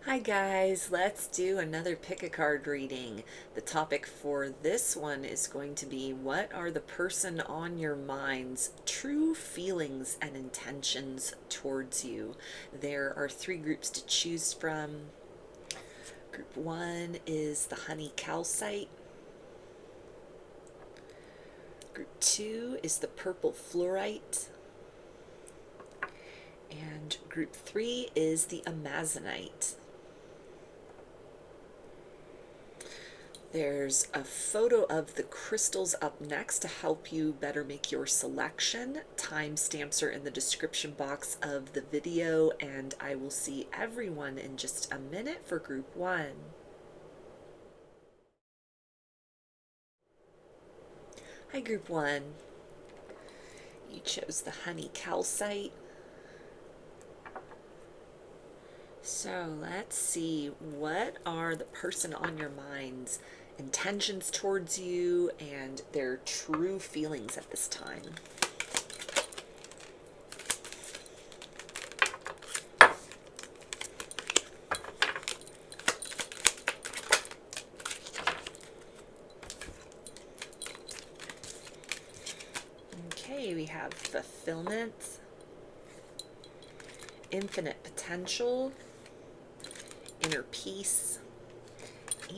Hi guys, let's do another pick a card reading. The topic for this one is going to be, what are the person on your mind's true feelings and intentions towards you? There are three groups to choose from. Group one is the honey calcite. Group two is the purple fluorite. And group three is the amazonite. There's a photo of the crystals up next to help you better make your selection. Timestamps are in the description box of the video, and I will see everyone in just a minute for group one. Hi, group one. You chose the honey calcite. So let's see, what are the person on your mind's intentions towards you and their true feelings at this time? Okay, we have fulfillment, infinite potential, inner peace,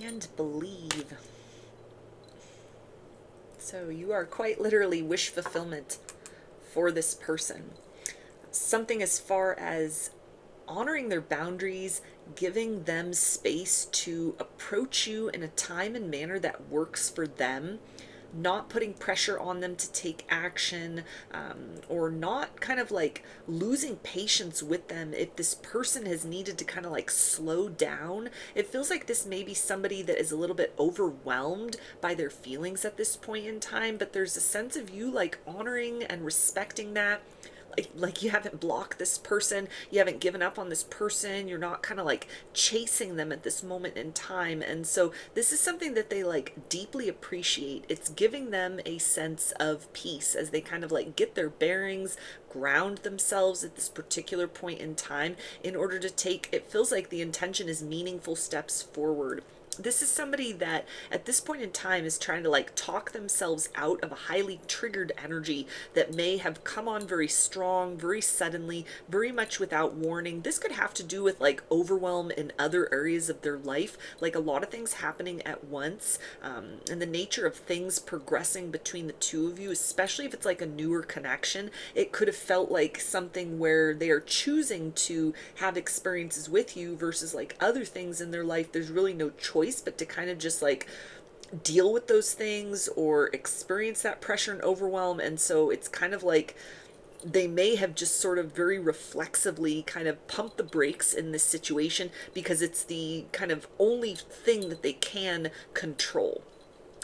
and believe. So you are quite literally wish fulfillment for this person. Something as far as honoring their boundaries, giving them space to approach you in a time and manner that works for them, not putting pressure on them to take action, or not kind of like losing patience with them if this person has needed to kind of like slow down. It feels like this may be somebody that is a little bit overwhelmed by their feelings at this point in time, but there's a sense of you like honoring and respecting that. Like you haven't blocked this person, you haven't given up on this person, you're not kind of like chasing them at this moment in time. And so this is something that they like deeply appreciate. It's giving them a sense of peace as they kind of like get their bearings, ground themselves at this particular point in time in order to take, it feels like the intention is meaningful steps forward. This is somebody that at this point in time is trying to like talk themselves out of a highly triggered energy that may have come on very strong, very suddenly, very much without warning. This could have to do with like overwhelm in other areas of their life, like a lot of things happening at once, and the nature of things progressing between the two of you, especially if it's like a newer connection. It could have felt like something where they are choosing to have experiences with you versus like other things in their life. There's really no choice but to kind of just like deal with those things or experience that pressure and overwhelm. And so it's kind of like they may have just sort of very reflexively kind of pumped the brakes in this situation because it's the kind of only thing that they can control.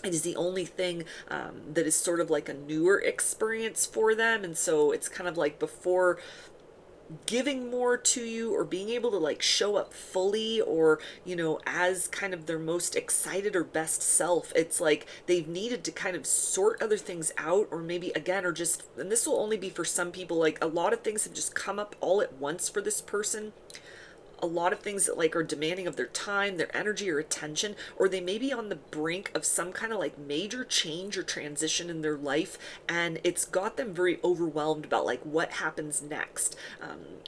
It is the only thing that is sort of like a newer experience for them. And so it's kind of like before giving more to you or being able to like show up fully or as kind of their most excited or best self, it's like they've needed to kind of sort other things out, or maybe again, or just, and this will only be for some people, like a lot of things have just come up all at once for this person, a lot of things that like are demanding of their time, their energy or attention, or they may be on the brink of some kind of like major change or transition in their life, and it's got them very overwhelmed about like what happens next,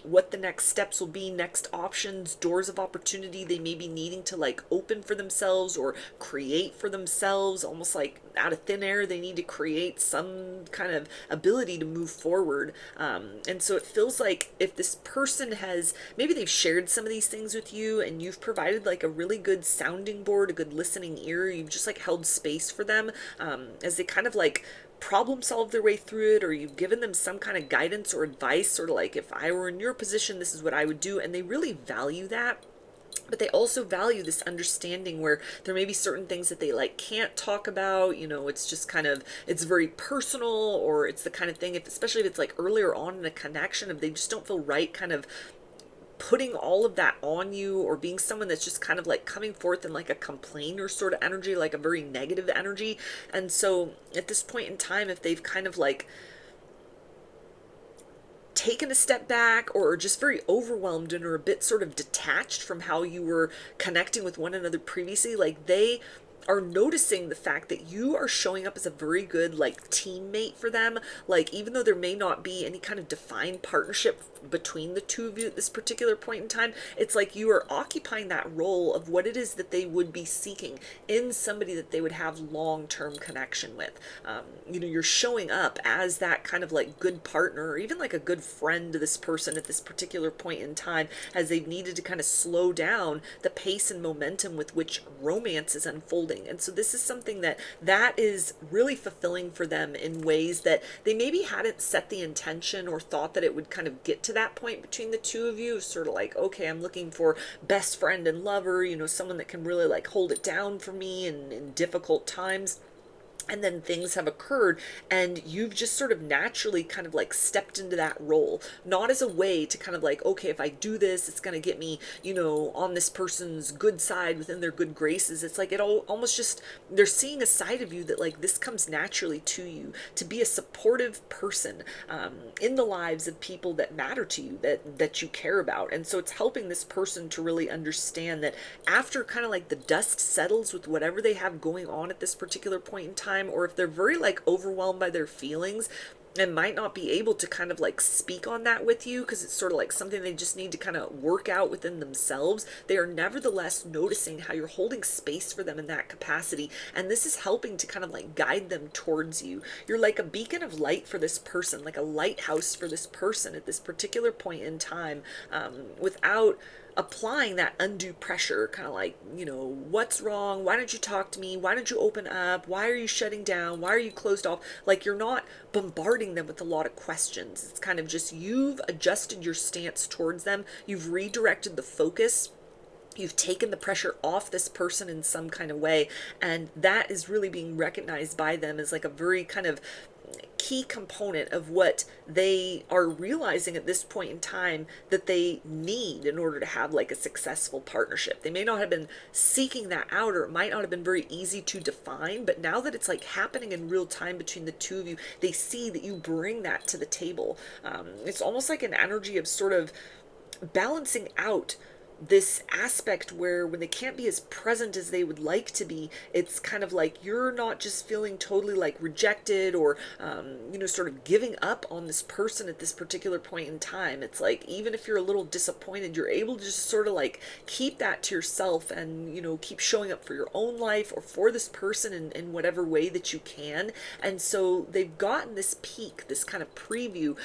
what the next steps will be, next options, doors of opportunity they may be needing to like open for themselves or create for themselves, almost like out of thin air they need to create some kind of ability to move forward. And so it feels like if this person has, maybe they've shared some of these things with you and you've provided like a really good sounding board, a good listening ear, you've just like held space for them as they kind of like problem solve their way through it, or you've given them some kind of guidance or advice, sort of like, if I were in your position, this is what I would do. And they really value that. But they also value this understanding where there may be certain things that they like can't talk about. It's just kind of, it's very personal, or it's the kind of thing, if especially if it's like earlier on in a connection, if they just don't feel right kind of putting all of that on you, or being someone that's just kind of like coming forth in like a complainer sort of energy, like a very negative energy. And so at this point in time, if they've kind of like taken a step back or are just very overwhelmed and are a bit sort of detached from how you were connecting with one another previously. Like they are noticing the fact that you are showing up as a very good like teammate for them. Like even though there may not be any kind of defined partnership between the two of you at this particular point in time, it's like you are occupying that role of what it is that they would be seeking in somebody that they would have long-term connection with. You're showing up as that kind of like good partner or even like a good friend to this person at this particular point in time, as they've needed to kind of slow down the pace and momentum with which romance is unfolding. And so this is something that is really fulfilling for them in ways that they maybe hadn't set the intention or thought that it would kind of get to that point between the two of you. Sort of like, okay, I'm looking for best friend and lover, someone that can really like hold it down for me in difficult times. And then things have occurred and you've just sort of naturally kind of like stepped into that role, not as a way to kind of like, okay, if I do this, it's going to get me, on this person's good side within their good graces. It's like it almost just, they're seeing a side of you that like this comes naturally to you to be a supportive person in the lives of people that matter to you, that you care about. And so it's helping this person to really understand that after kind of like the dust settles with whatever they have going on at this particular point in time, or if they're very like overwhelmed by their feelings and might not be able to kind of like speak on that with you because it's sort of like something they just need to kind of work out within themselves, they are nevertheless noticing how you're holding space for them in that capacity. And this is helping to kind of like guide them towards you. You're like a beacon of light for this person, like a lighthouse for this person at this particular point in time, without applying that undue pressure, kind of like, what's wrong? Why don't you talk to me? Why don't you open up? Why are you shutting down? Why are you closed off? Like you're not bombarding them with a lot of questions. It's kind of just you've adjusted your stance towards them. You've redirected the focus. You've taken the pressure off this person in some kind of way. And that is really being recognized by them as like a very kind of key component of what they are realizing at this point in time that they need in order to have like a successful partnership. They may not have been seeking that out, or it might not have been very easy to define, but now that it's like happening in real time between the two of you, they see that you bring that to the table. It's almost like an energy of sort of balancing out this aspect where when they can't be as present as they would like to be, it's kind of like you're not just feeling totally like rejected or sort of giving up on this person at this particular point in time. It's like even if you're a little disappointed, you're able to just sort of like keep that to yourself and keep showing up for your own life or for this person in whatever way that you can. And so they've gotten this peek, this kind of preview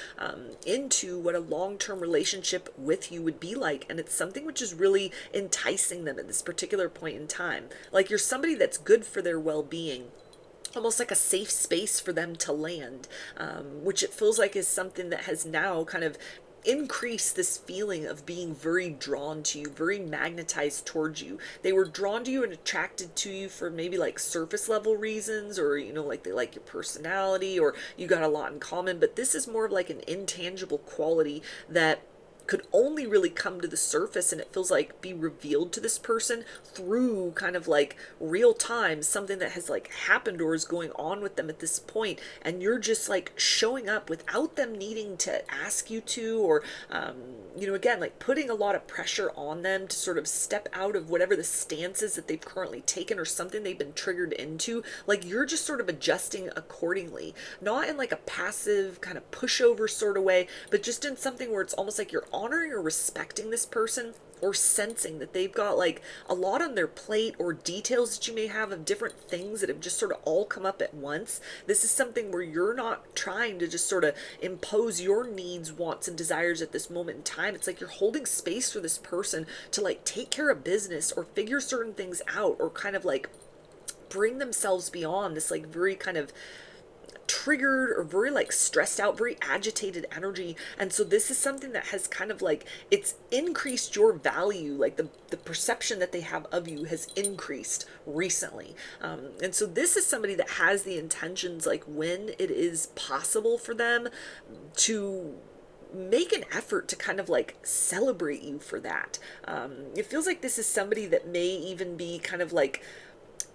into what a long-term relationship with you would be like, and it's something which is really enticing them at this particular point in time. Like you're somebody that's good for their well-being, almost like a safe space for them to land, which it feels like is something that has now kind of increase this feeling of being very drawn to you, very magnetized towards you. They were drawn to you and attracted to you for maybe like surface level reasons, or like they like your personality, or you got a lot in common, but this is more of like an intangible quality that could only really come to the surface, and it feels like be revealed to this person through kind of like real time, something that has like happened or is going on with them at this point, and you're just like showing up without them needing to ask you to, or again, like putting a lot of pressure on them to sort of step out of whatever the stance is that they've currently taken or something they've been triggered into. Like you're just sort of adjusting accordingly, not in like a passive kind of pushover sort of way, but just in something where it's almost like you're honoring or respecting this person, or sensing that they've got like a lot on their plate, or details that you may have of different things that have just sort of all come up at once. This is something where you're not trying to just sort of impose your needs, wants, and desires at this moment in time. It's like you're holding space for this person to like take care of business or figure certain things out, or kind of like bring themselves beyond this like very kind of triggered or very like stressed out, very agitated energy. And so this is something that has kind of like, it's increased your value, like the perception that they have of you has increased recently. And so this is somebody that has the intentions, like when it is possible for them to make an effort to kind of like celebrate you for that. It feels like this is somebody that may even be kind of like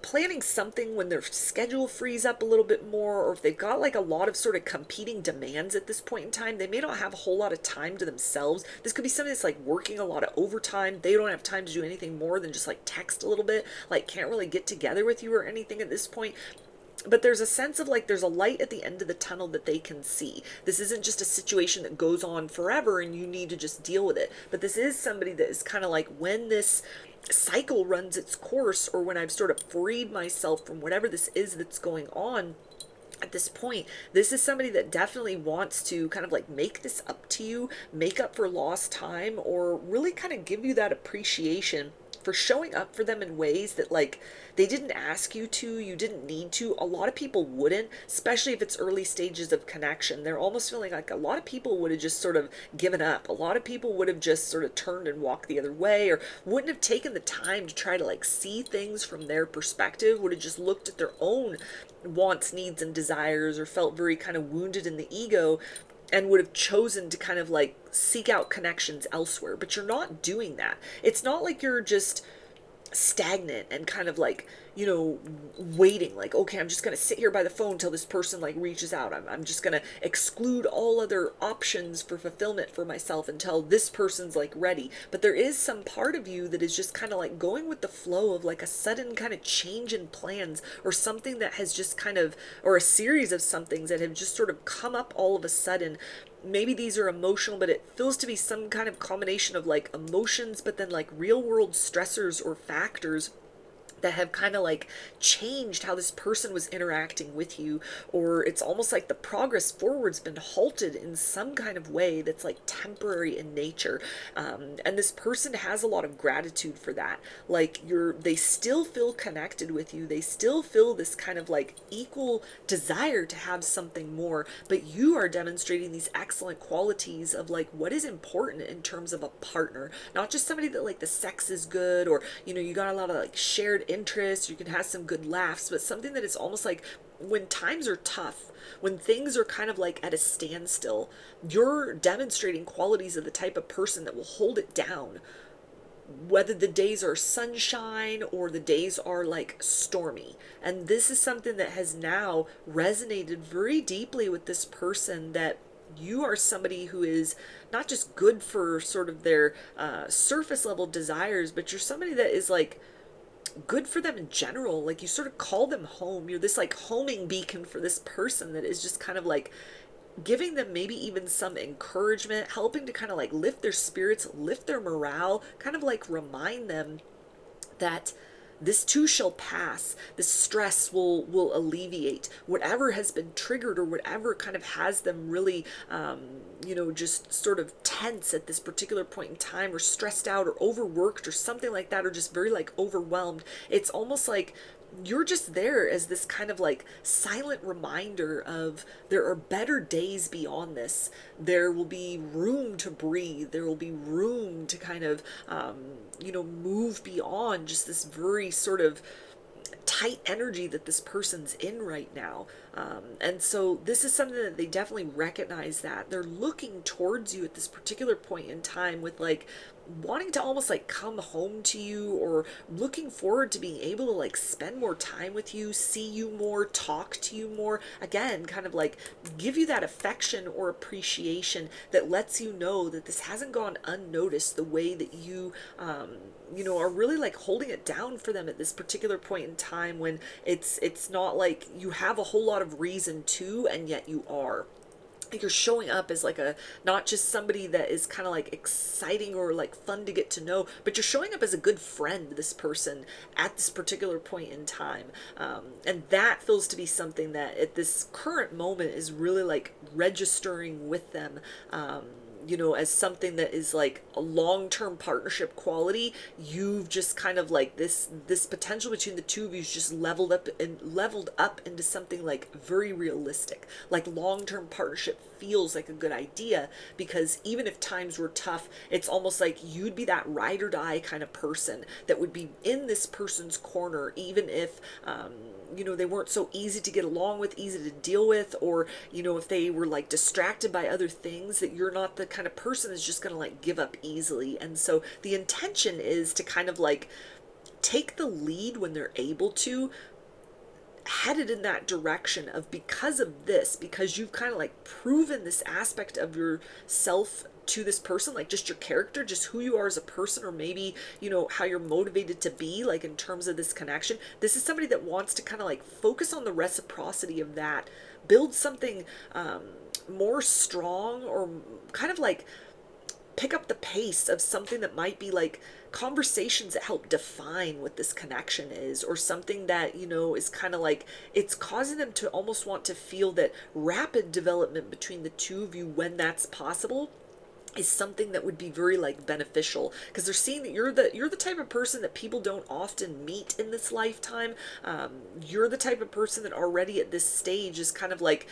planning something when their schedule frees up a little bit more, or if they've got like a lot of sort of competing demands at this point in time, they may not have a whole lot of time to themselves. This could be somebody that's like working a lot of overtime. They don't have time to do anything more than just like text a little bit, like can't really get together with you or anything at this point. But there's a sense of like there's a light at the end of the tunnel that they can see. This isn't just a situation that goes on forever and you need to just deal with it. But this is somebody that is kind of like, when this cycle runs its course, or when I've sort of freed myself from whatever this is that's going on at this point, this is somebody that definitely wants to kind of like make this up to you, make up for lost time, or really kind of give you that appreciation for showing up for them in ways that like they didn't ask you to, you didn't need to. A lot of people wouldn't, especially if it's early stages of connection. They're almost feeling like a lot of people would have just sort of given up. A lot of people would have just sort of turned and walked the other way, or wouldn't have taken the time to try to like see things from their perspective, would have just looked at their own wants, needs, and desires, or felt very kind of wounded in the ego, and would have chosen to kind of like seek out connections elsewhere. But you're not doing that. It's not like you're just stagnant and kind of like, you know, waiting, like, okay, I'm just going to sit here by the phone till this person like reaches out. I'm just going to exclude all other options for fulfillment for myself until this person's like ready. But there is some part of you that is just kind of like going with the flow of like a sudden kind of change in plans, or something that has just kind of, or a series of somethings that have just sort of come up all of a sudden. Maybe these are emotional, but it feels to be some kind of combination of like emotions, but then like real world stressors or factors that have kind of like changed how this person was interacting with you, or it's almost like the progress forward's been halted in some kind of way that's like temporary in nature. And this person has a lot of gratitude for that. Like they still feel connected with you. They still feel this kind of like equal desire to have something more, but you are demonstrating these excellent qualities of like what is important in terms of a partner, not just somebody that like the sex is good, or, you know, you got a lot of like shared interests, you can have some good laughs, but something that is almost like when times are tough, when things are kind of like at a standstill, you're demonstrating qualities of the type of person that will hold it down, whether the days are sunshine or the days are like stormy. And this is something that has now resonated very deeply with this person, that you are somebody who is not just good for sort of their surface level desires, but you're somebody that is like good for them in general. Like you sort of call them home. You're this like homing beacon for this person that is just kind of like giving them maybe even some encouragement, helping to kind of like lift their spirits, lift their morale, kind of like remind them that this too shall pass. This stress will alleviate whatever has been triggered, or whatever kind of has them really, you know, just sort of tense at this particular point in time, or stressed out, or overworked, or something like that, or just very like overwhelmed. It's almost like you're just there as this kind of like silent reminder of there are better days beyond this. There will be room to breathe. There will be room to kind of, you know, move beyond just this very sort of tight energy that this person's in right now. And so this is something that they definitely recognize, that they're looking towards you at this particular point in time with like wanting to almost like come home to you, or looking forward to being able to like spend more time with you, see you more, talk to you more, again kind of like give you that affection or appreciation that lets you know that this hasn't gone unnoticed, the way that you you know, are really like holding it down for them at this particular point in time, when it's not like you have a whole lot of reason to, and yet you are. You're showing up as like a, not just somebody that is kind of like exciting or like fun to get to know, but you're showing up as a good friend to this person at this particular point in time. And that feels to be something that at this current moment is really like registering with them, you know, as something that is like a long-term partnership quality. You've just kind of like this potential between the two of you is just leveled up into something like very realistic. Like long-term partnership feels like a good idea, because even if times were tough, it's almost like you'd be that ride or die kind of person that would be in this person's corner, even if you know, they weren't so easy to get along with, easy to deal with, or, you know, if they were like distracted by other things, that you're not the kind of person that's just going to like give up easily. And so the intention is to kind of like take the lead when they're able to, headed in that direction of, because of this, because you've kind of like proven this aspect of yourself to this person, like just your character, just who you are as a person, or maybe, you know, how you're motivated to be, like in terms of this connection. This is somebody that wants to kind of like focus on the reciprocity of that, build something more strong, or kind of like pick up the pace of something that might be like conversations that help define what this connection is, or something that, you know, is kind of like, it's causing them to almost want to feel that rapid development between the two of you, when that's possible, is something that would be very like beneficial, because they're seeing that you're the type of person that people don't often meet in this lifetime. You're the type of person that already at this stage is kind of like,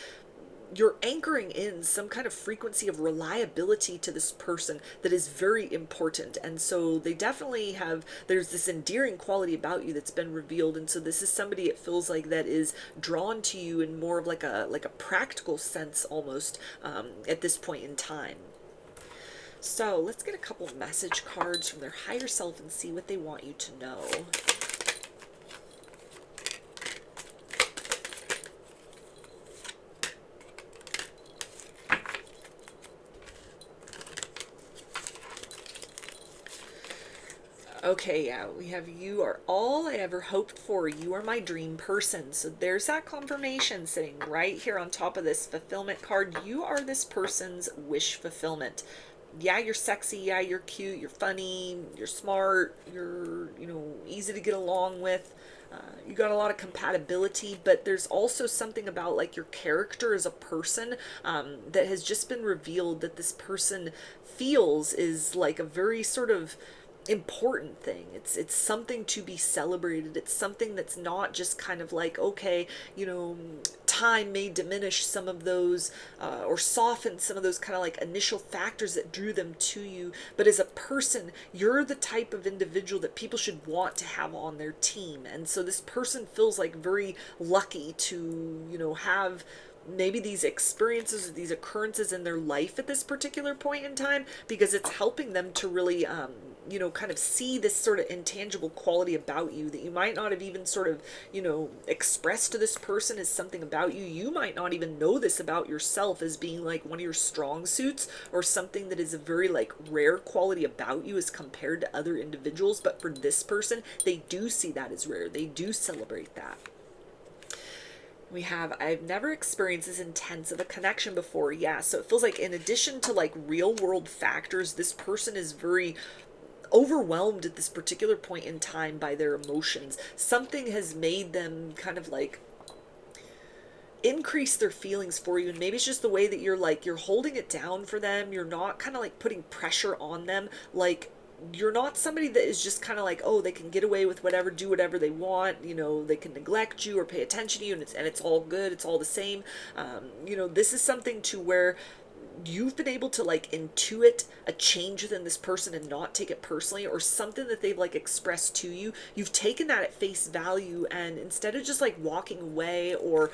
you're anchoring in some kind of frequency of reliability to this person that is very important. And so they definitely have, there's this endearing quality about you that's been revealed. And so this is somebody, it feels like, that is drawn to you in more of like a practical sense almost, at this point in time. So let's get a couple of message cards from their higher self and see what they want you to know. Okay, yeah, we have, you are all I ever hoped for. You are my dream person. So there's that confirmation sitting right here on top of this fulfillment card. You are this person's wish fulfillment. Yeah, you're sexy. Yeah, you're cute. You're funny. You're smart. You're, you know, easy to get along with. You got a lot of compatibility, but there's also something about like your character as a person, that has just been revealed, that this person feels is like a very sort of important thing. It's something to be celebrated. It's something that's not just kind of like, okay, you know, time may diminish some of those, or soften some of those kind of like initial factors that drew them to you, but as a person, you're the type of individual that people should want to have on their team. And so this person feels like very lucky to, you know, have maybe these experiences or these occurrences in their life at this particular point in time, because it's helping them to really, you know, kind of see this sort of intangible quality about you that you might not have even sort of, you know, expressed to this person as something about you. You might not even know this about yourself as being like one of your strong suits, or something that is a very like rare quality about you as compared to other individuals. But for this person, they do see that as rare. They do celebrate that. We have, I've never experienced this intense of a connection before. Yeah, so it feels like in addition to like real world factors, this person is very overwhelmed at this particular point in time by their emotions. Something has made them kind of like increase their feelings for you, and maybe it's just the way that you're like, you're holding it down for them. You're not kind of like putting pressure on them. Like, you're not somebody that is just kind of like, oh, they can get away with whatever, do whatever they want, you know, they can neglect you or pay attention to you, and it's all good, it's all the same. You know, this is something to where you've been able to like intuit a change within this person and not take it personally, or something that they've like expressed to you. You've taken that at face value, and instead of just like walking away, or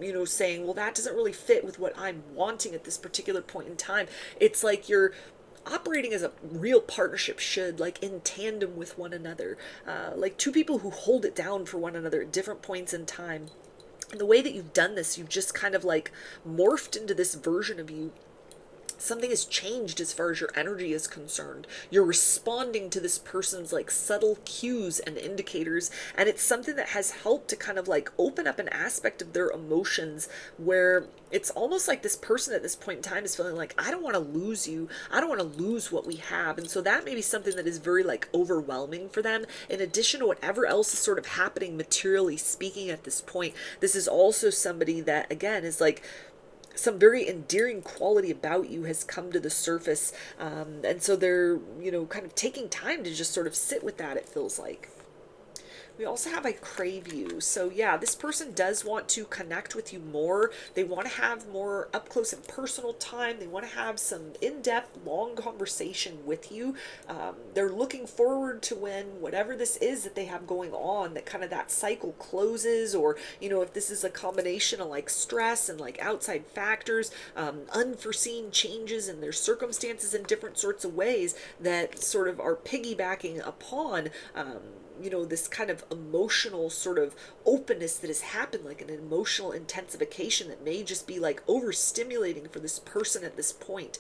you know, saying, well, that doesn't really fit with what I'm wanting at this particular point in time, it's like you're operating as a real partnership should, like in tandem with one another, like two people who hold it down for one another at different points in time. And the way that you've done this, you've just kind of like morphed into this version of you. Something has changed as far as your energy is concerned. You're responding to this person's like subtle cues and indicators, and it's something that has helped to kind of like open up an aspect of their emotions where it's almost like this person at this point in time is feeling like, I don't want to lose you. I don't want to lose what we have. And so that may be something that is very like overwhelming for them. In addition to whatever else is sort of happening materially speaking at this point, this is also somebody that, again, is like, some very endearing quality about you has come to the surface. And so they're, you know, kind of taking time to just sort of sit with that, it feels like. We also have I crave you. So yeah, this person does want to connect with you more. They want to have more up close and personal time. They want to have some in-depth, long conversation with you. They're looking forward to when whatever this is that they have going on, that kind of that cycle closes, or, you know, if this is a combination of like stress and like outside factors, unforeseen changes in their circumstances in different sorts of ways that sort of are piggybacking upon, you know, this kind of emotional sort of openness that has happened, like an emotional intensification that may just be like overstimulating for this person at this point.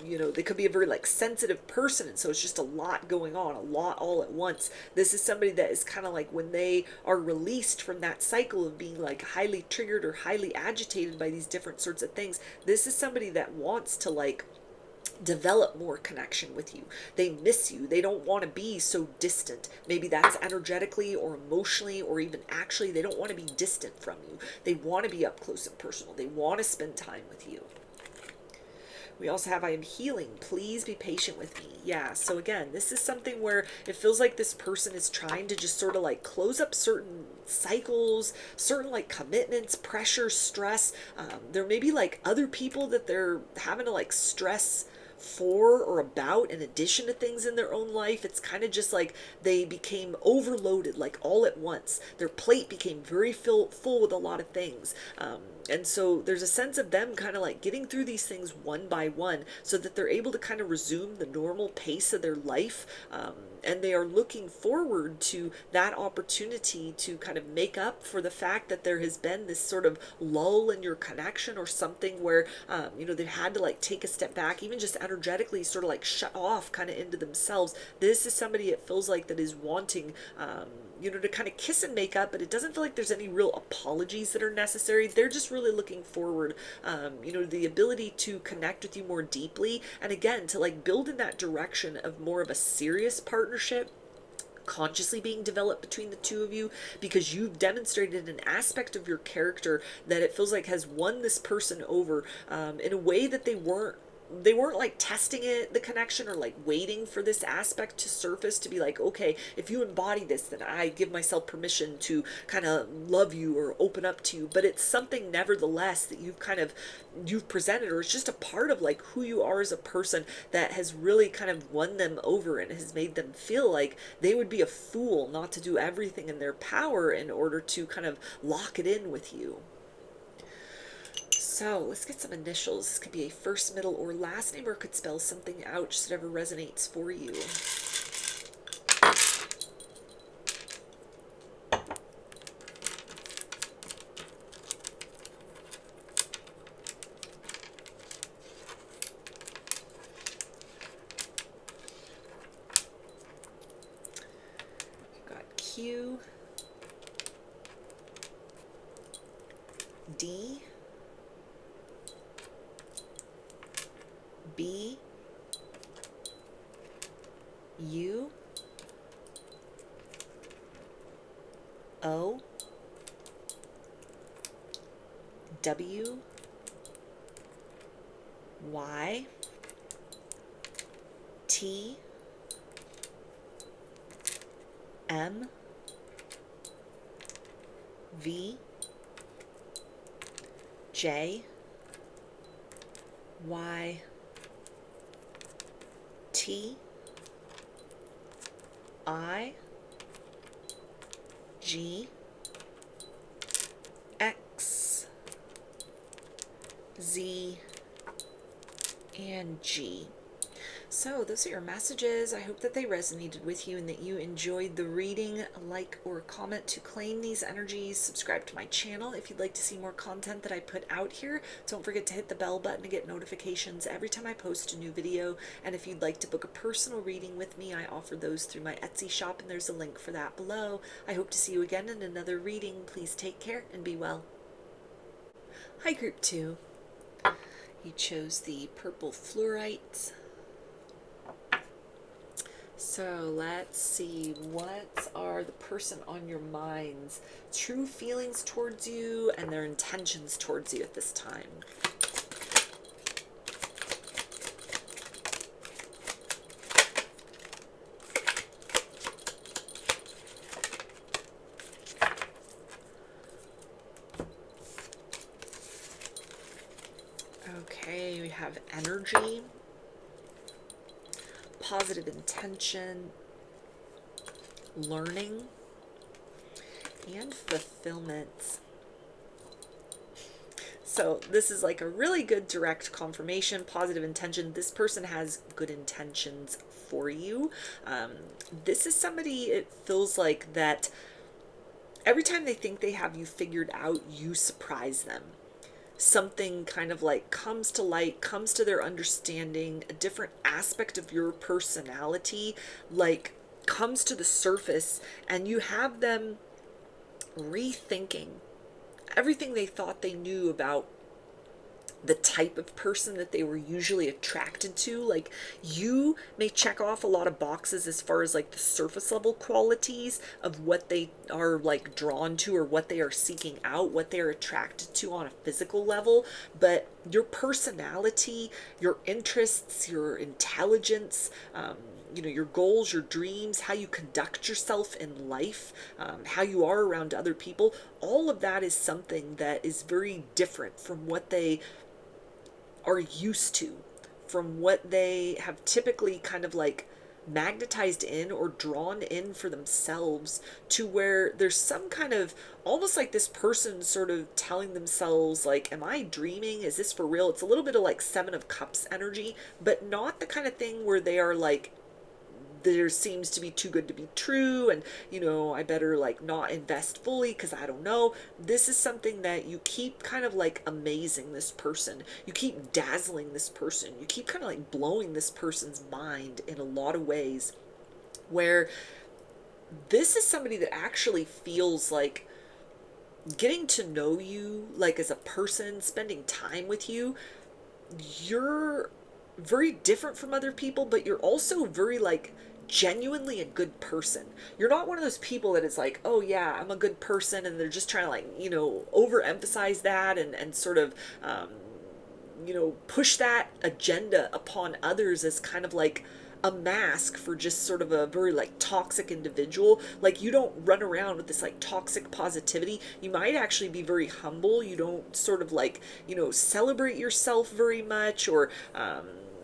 You know, they could be a very like sensitive person, and so it's just a lot going on, a lot all at once. This is somebody that is kind of like, when they are released from that cycle of being like highly triggered or highly agitated by these different sorts of things, this is somebody that wants to like develop more connection with you. They miss you. They don't want to be so distant. Maybe that's energetically or emotionally, or even actually they don't want to be distant from you. They want to be up close and personal. They want to spend time with you. We also have, I am healing. Please be patient with me. Yeah, so again, this is something where it feels like this person is trying to just sort of like close up certain cycles, certain like commitments, pressure, stress. There may be like other people that they're having to like stress for or about in addition to things in their own life. It's kind of just like they became overloaded like all at once. Their plate became very full with a lot of things. And so there's a sense of them kind of like getting through these things one by one so that they're able to kind of resume the normal pace of their life. And they are looking forward to that opportunity to kind of make up for the fact that there has been this sort of lull in your connection, or something where, you know, they've had to like take a step back, even just energetically sort of like shut off kind of into themselves. This is somebody, it feels like, that is wanting, you know, to kind of kiss and make up, but it doesn't feel like there's any real apologies that are necessary. They're just really looking forward, you know, the ability to connect with you more deeply, and again, to like build in that direction of more of a serious partnership consciously being developed between the two of you, because you've demonstrated an aspect of your character that it feels like has won this person over, in a way that they weren't like testing it, the connection, or like waiting for this aspect to surface to be like, okay, if you embody this, then I give myself permission to kind of love you or open up to you. But it's something nevertheless that you've presented, or it's just a part of like who you are as a person, that has really kind of won them over and has made them feel like they would be a fool not to do everything in their power in order to kind of lock it in with you. So let's get some initials. This could be a first, middle, or last name, or could spell something out, just whatever resonates for you. Got Q, D, B, U, O, W, Y, T, M, V, J, Y, T, I, G, X, Z, and G. So those are your messages. I hope that they resonated with you and that you enjoyed the reading. Like or comment to claim these energies. Subscribe to my channel if you'd like to see more content that I put out here. Don't forget to hit the bell button to get notifications every time I post a new video. And if you'd like to book a personal reading with me, I offer those through my Etsy shop, and there's a link for that below. I hope to see you again in another reading. Please take care and be well. Hi, Group 2. You chose the purple fluorite. So let's see, what are the person on your mind's true feelings towards you and their intentions towards you at this time? Okay, we have energy, positive intention, learning, and fulfillment. So this is like a really good direct confirmation, positive intention. This person has good intentions for you. This is somebody, it feels like that every time they think they have you figured out, you surprise them. Something kind of like comes to light, comes to their understanding, a different aspect of your personality, like comes to the surface, and you have them rethinking everything they thought they knew about the type of person that they were usually attracted to. Like, you may check off a lot of boxes as far as like the surface level qualities of what they are like drawn to, or what they are seeking out, what they're attracted to on a physical level. But your personality, your interests, your intelligence, your goals, your dreams, how you conduct yourself in life, how you are around other people, all of that is something that is very different from what they are used to, from what they have typically kind of like magnetized in or drawn in for themselves, to where there's some kind of almost like this person sort of telling themselves like, am I dreaming, is this for real? It's a little bit of like Seven of Cups energy, but not the kind of thing where they are like, there seems to be too good to be true, and I better like not invest fully because I don't know. This is something that you keep kind of like amazing this person, you keep dazzling this person, you keep kind of like blowing this person's mind in a lot of ways, where this is somebody that actually feels like getting to know you, like as a person, spending time with you. You're very different from other people, but you're also very like genuinely a good person. You're not one of those people that is like, oh yeah, I'm a good person, and they're just trying to like, overemphasize that, and sort of push that agenda upon others as kind of like a mask for just sort of a very like toxic individual. Like, you don't run around with this like toxic positivity. You might actually be very humble. You don't sort of like, celebrate yourself very much, or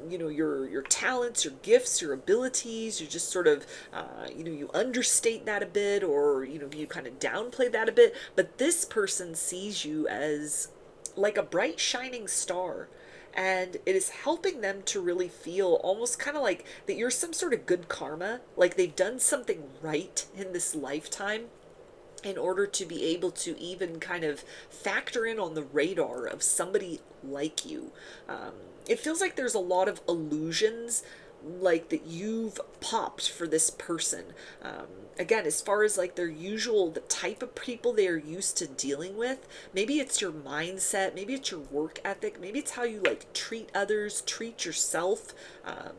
your talents, your gifts, your abilities. You just sort of you understate that a bit, or you kind of downplay that a bit. But this person sees you as like a bright shining star, and it is helping them to really feel almost kind of like that you're some sort of good karma, like they've done something right in this lifetime in order to be able to even kind of factor in on the radar of somebody like you. It feels like there's a lot of illusions like that you've popped for this person. Again, as far as like the type of people they are used to dealing with, maybe it's your mindset, maybe it's your work ethic, maybe it's how you like treat others, treat yourself.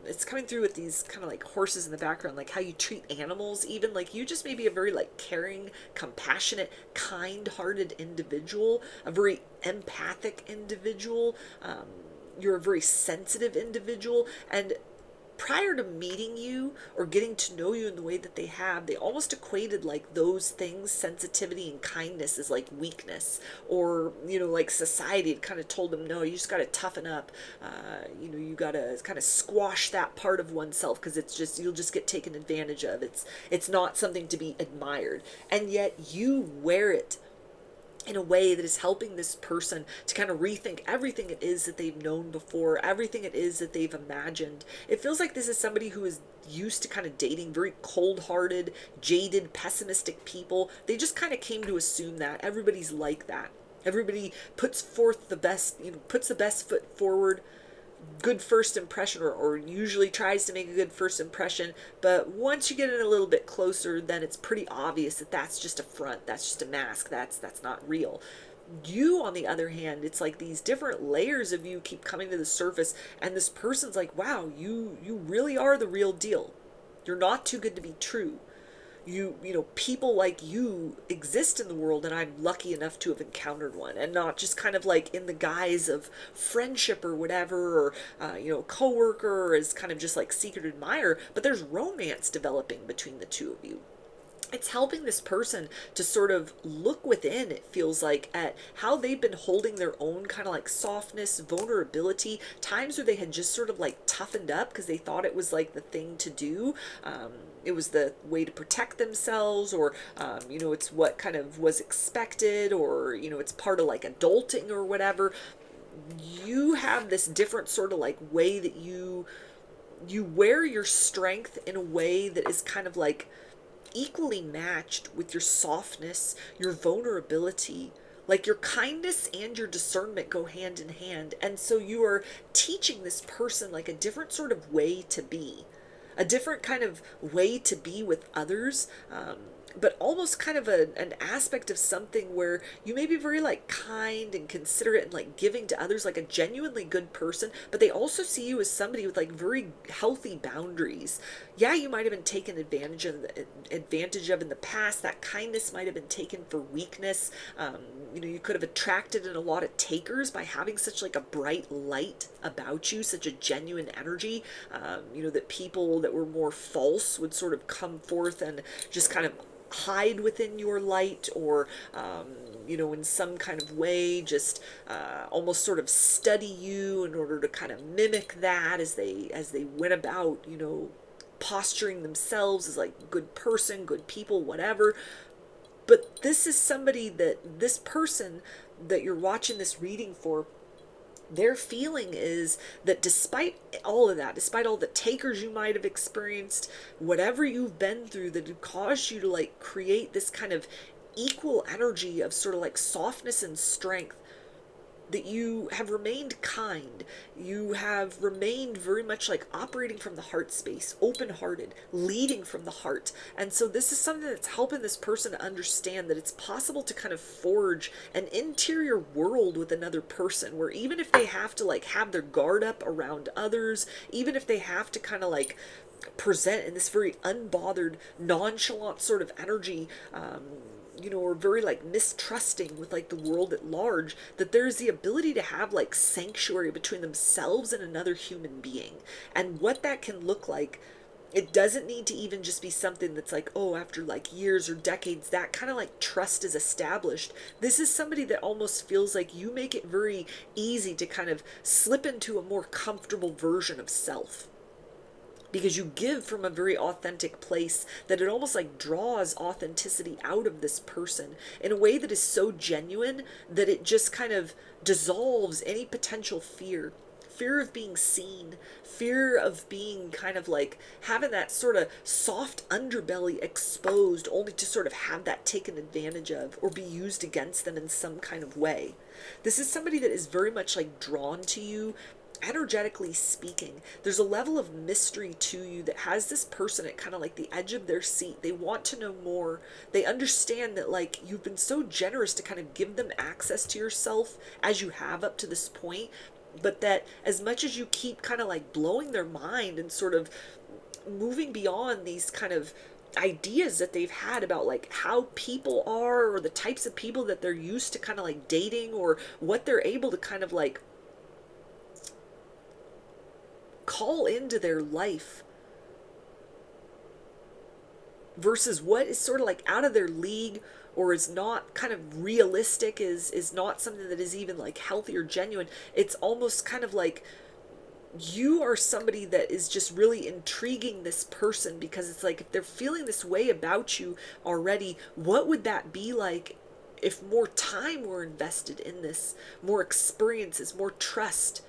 It's coming through with these kind of like horses in the background, like how you treat animals, even like you just may be a very like caring, compassionate, kind-hearted individual, a very empathic individual. You're a very sensitive individual, and prior to meeting you or getting to know you in the way that they have, they almost equated like those things, sensitivity and kindness, as like weakness, or like society had kind of told them, no, you just got to toughen up. You got to kind of squash that part of oneself, because it's just, you'll just get taken advantage of. It's not something to be admired, and yet you wear it in a way that is helping this person to kind of rethink everything it is that they've known before, everything it is that they've imagined. It feels like this is somebody who is used to kind of dating very cold-hearted, jaded, pessimistic people. They just kind of came to assume that everybody's like that. Everybody puts forth the best, puts the best foot forward, good first impression, or usually tries to make a good first impression. But once you get in a little bit closer, then it's pretty obvious that that's just a front, that's just a mask, that's not real. You, on the other hand, it's like these different layers of you keep coming to the surface, and this person's like, wow, you really are the real deal. You're not too good to be true. People like you exist in the world, and I'm lucky enough to have encountered one, and not just kind of like in the guise of friendship or whatever, or coworker, or as kind of just like secret admirer, but there's romance developing between the two of you. it's helping this person to sort of look within, it feels like, at how they've been holding their own kind of like softness, vulnerability, times where they had just sort of like toughened up because they thought it was like the thing to do. It was the way to protect themselves, or, it's what kind of was expected, or, it's part of like adulting or whatever. You have this different sort of like way that you wear your strength in a way that is kind of like equally matched with your softness, your vulnerability. Like your kindness and your discernment go hand in hand. And so you are teaching this person like a different sort of way to be, a different kind of way to be with others. But almost kind of an aspect of something where you may be very like kind and considerate and like giving to others, like a genuinely good person, but they also see you as somebody with like very healthy boundaries. Yeah, you might have been taken advantage of in the past. That kindness might have been taken for weakness. You could have attracted in a lot of takers by having such like a bright light about you, such a genuine energy. That people that were more false would sort of come forth and just kind of hide within your light, or in some kind of way just almost sort of study you in order to kind of mimic that as they went about posturing themselves as like good person, good people, whatever. But this person that you're watching this reading for, their feeling is that despite all of that, despite all the takers you might have experienced, whatever you've been through that had caused you to like create this kind of equal energy of sort of like softness and strength, that you have remained kind. You have remained very much like operating from the heart space, open-hearted, leading from the heart. And so this is something that's helping this person to understand that it's possible to kind of forge an interior world with another person, where even if they have to like have their guard up around others, even if they have to kind of like present in this very unbothered, nonchalant sort of energy, or very like mistrusting with like the world at large, that there's the ability to have like sanctuary between themselves and another human being. And what that can look like, it doesn't need to even just be something that's like, oh, after like years or decades, that kind of like trust is established. This is somebody that almost feels like you make it very easy to kind of slip into a more comfortable version of self, because you give from a very authentic place, that it almost like draws authenticity out of this person in a way that is so genuine that it just kind of dissolves any potential fear of being seen, fear of being kind of like having that sort of soft underbelly exposed, only to sort of have that taken advantage of or be used against them in some kind of way. This is somebody that is very much like drawn to you. Energetically speaking, there's a level of mystery to you that has this person at kind of like the edge of their seat. They want to know more. They understand that like you've been so generous to kind of give them access to yourself as you have up to this point, but that as much as you keep kind of like blowing their mind and sort of moving beyond these kind of ideas that they've had about like how people are, or the types of people that they're used to kind of like dating, or what they're able to kind of like call into their life, versus what is sort of like out of their league, or is not kind of realistic, is not something that is even like healthy or genuine. It's almost kind of like you are somebody that is just really intriguing this person, because it's like, if they're feeling this way about you already, what would that be like if more time were invested in this, more experiences, more trust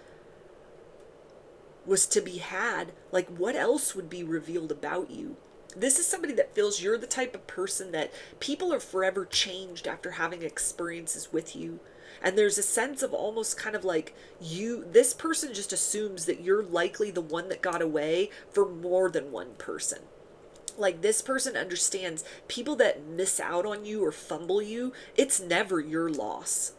was to be had? Like, what else would be revealed about you? This is somebody that feels you're the type of person that people are forever changed after having experiences with you. And there's a sense of almost kind of like this person just assumes that you're likely the one that got away for more than one person. Like, this person understands people that miss out on you or fumble you, it's never your loss.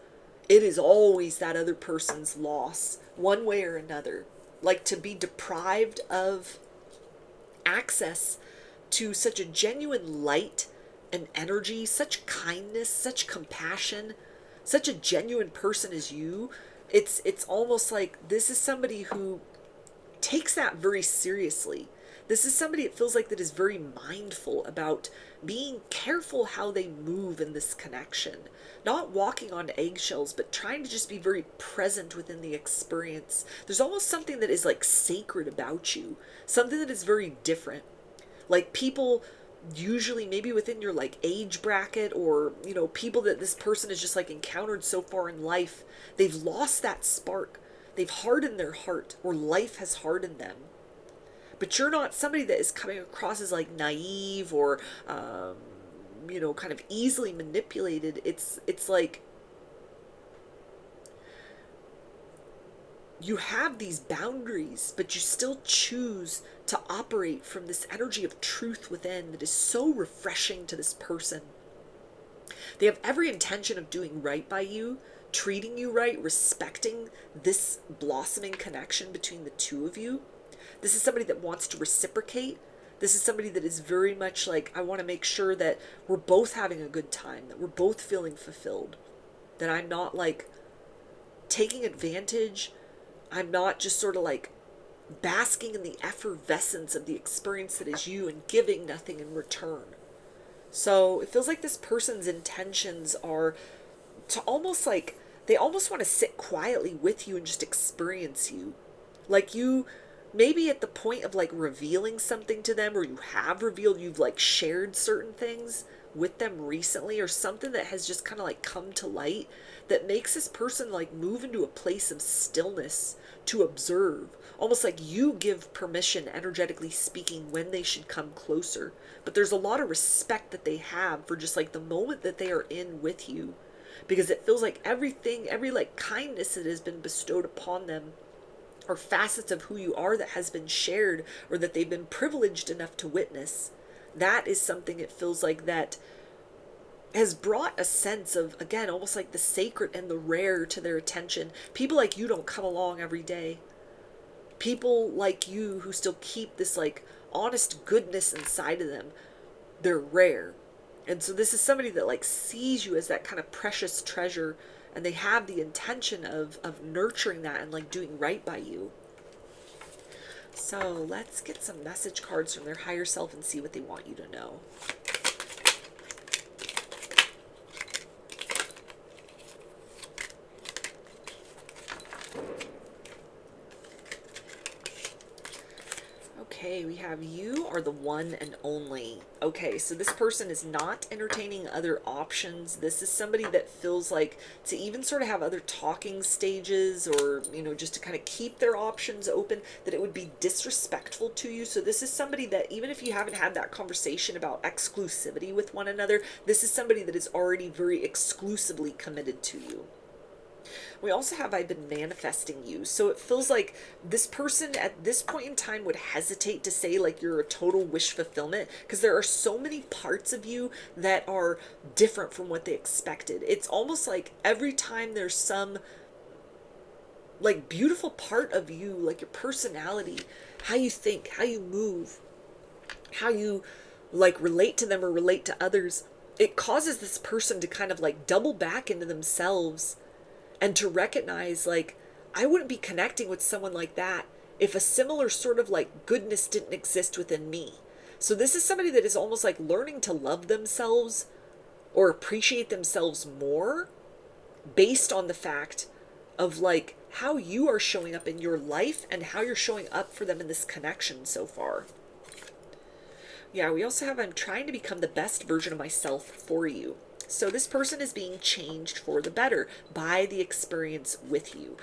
It is always that other person's loss, one way or another. Like, to be deprived of access to such a genuine light and energy, such kindness, such compassion, such a genuine person as you, it's almost like this is somebody who takes that very seriously. This is somebody, it feels like, that is very mindful about being careful how they move in this connection. Not walking on eggshells, but trying to just be very present within the experience. There's almost something that is like sacred about you, something that is very different. Like people usually maybe within your like age bracket, or people that this person has just like encountered so far in life, they've lost that spark. They've hardened their heart, or life has hardened them. But you're not somebody that is coming across as like naive or kind of easily manipulated. It's like you have these boundaries, but you still choose to operate from this energy of truth within that is so refreshing to this person. They have every intention of doing right by you, treating you right, respecting this blossoming connection between the two of you. This is somebody that wants to reciprocate. This is somebody that is very much like, I want to make sure that we're both having a good time, that we're both feeling fulfilled, that I'm not like taking advantage. I'm not just sort of like basking in the effervescence of the experience that is you and giving nothing in return. So it feels like this person's intentions are to almost like, they almost want to sit quietly with you and just experience you. Like you, maybe at the point of like revealing something to them, or you have revealed, you've like shared certain things with them recently, or something that has just kind of like come to light that makes this person like move into a place of stillness to observe. Almost like you give permission, energetically speaking, when they should come closer. But there's a lot of respect that they have for just like the moment that they are in with you, because it feels like everything, every like kindness that has been bestowed upon them, or facets of who you are that has been shared, or that they've been privileged enough to witness, that is something, it feels like, that has brought a sense of, again, almost like the sacred and the rare to their attention. People like you don't come along every day. People like you who still keep this like honest goodness inside of them, they're rare. And so this is somebody that like sees you as that kind of precious treasure, and they have the intention of nurturing that and like doing right by you. So let's get some message cards from their higher self and see what they want you to know. Okay, we have you are the one and only. Okay, so this person is not entertaining other options. This is somebody that feels like to even sort of have other talking stages, or, just to kind of keep their options open, that it would be disrespectful to you. So this is somebody that, even if you haven't had that conversation about exclusivity with one another, this is somebody that is already very exclusively committed to you. We also have, I've been manifesting you. So it feels like this person at this point in time would hesitate to say like you're a total wish fulfillment, because there are so many parts of you that are different from what they expected. It's almost like every time there's some like beautiful part of you, like your personality, how you think, how you move, how you like relate to them or relate to others, it causes this person to kind of like double back into themselves, and to recognize like, I wouldn't be connecting with someone like that if a similar sort of like goodness didn't exist within me. So this is somebody that is almost like learning to love themselves or appreciate themselves more based on the fact of like how you are showing up in your life and how you're showing up for them in this connection so far. Yeah, we also have, I'm trying to become the best version of myself for you. So this person is being changed for the better by the experience with you.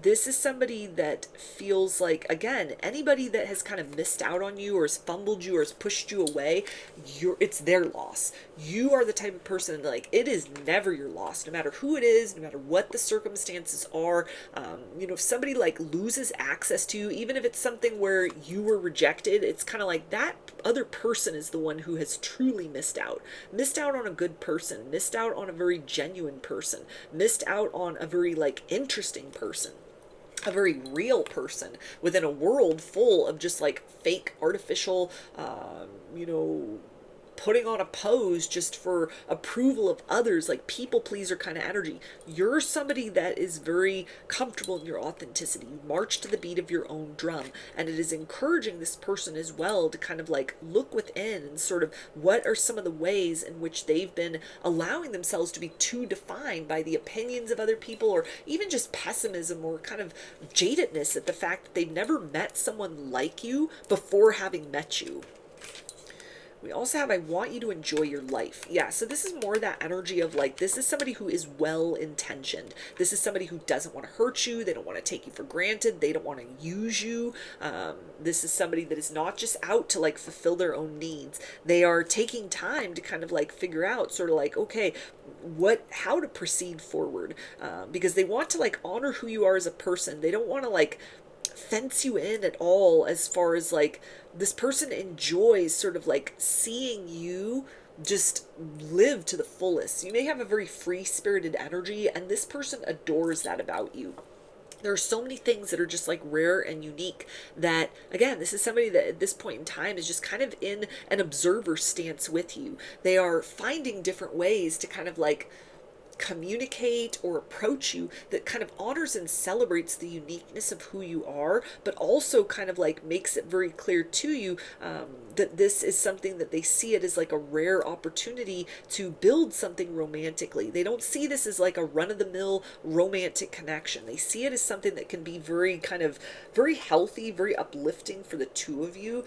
This is somebody that feels like, again, anybody that has kind of missed out on you or has fumbled you or has pushed you away, it's their loss. You are the type of person that, like, it is never your loss, no matter who it is, no matter what the circumstances are. If somebody like loses access to you, even if it's something where you were rejected, it's kind of like that other person is the one who has truly missed out on a good person, missed out on a very genuine person, missed out on a very like interesting person, a very real person within a world full of just like fake, artificial, putting on a pose just for approval of others, like people pleaser kind of energy. You're somebody that is very comfortable in your authenticity. You march to the beat of your own drum, and it is encouraging this person as well to kind of like look within and sort of what are some of the ways in which they've been allowing themselves to be too defined by the opinions of other people, or even just pessimism or kind of jadedness at the fact that they've never met someone like you before having met you. We also have, I want you to enjoy your life. Yeah, so this is more that energy of like, this is somebody who is well-intentioned. This is somebody who doesn't want to hurt you. They don't want to take you for granted. They don't want to use you. This is somebody that is not just out to like fulfill their own needs. They are taking time to kind of like figure out sort of like, okay, how to proceed forward, because they want to like honor who you are as a person. They don't want to like fence you in at all, as far as like this person enjoys sort of like seeing you just live to the fullest. You may have a very free-spirited energy, and this person adores that about you. There are so many things that are just like rare and unique that, again, this is somebody that at this point in time is just kind of in an observer stance with you. They are finding different ways to kind of like communicate or approach you that kind of honors and celebrates the uniqueness of who you are, but also kind of like makes it very clear to you that this is something that they see it as like a rare opportunity to build something romantically. They don't see this as like a run-of-the-mill romantic connection. They see it as something that can be very kind of very healthy, very uplifting for the two of you.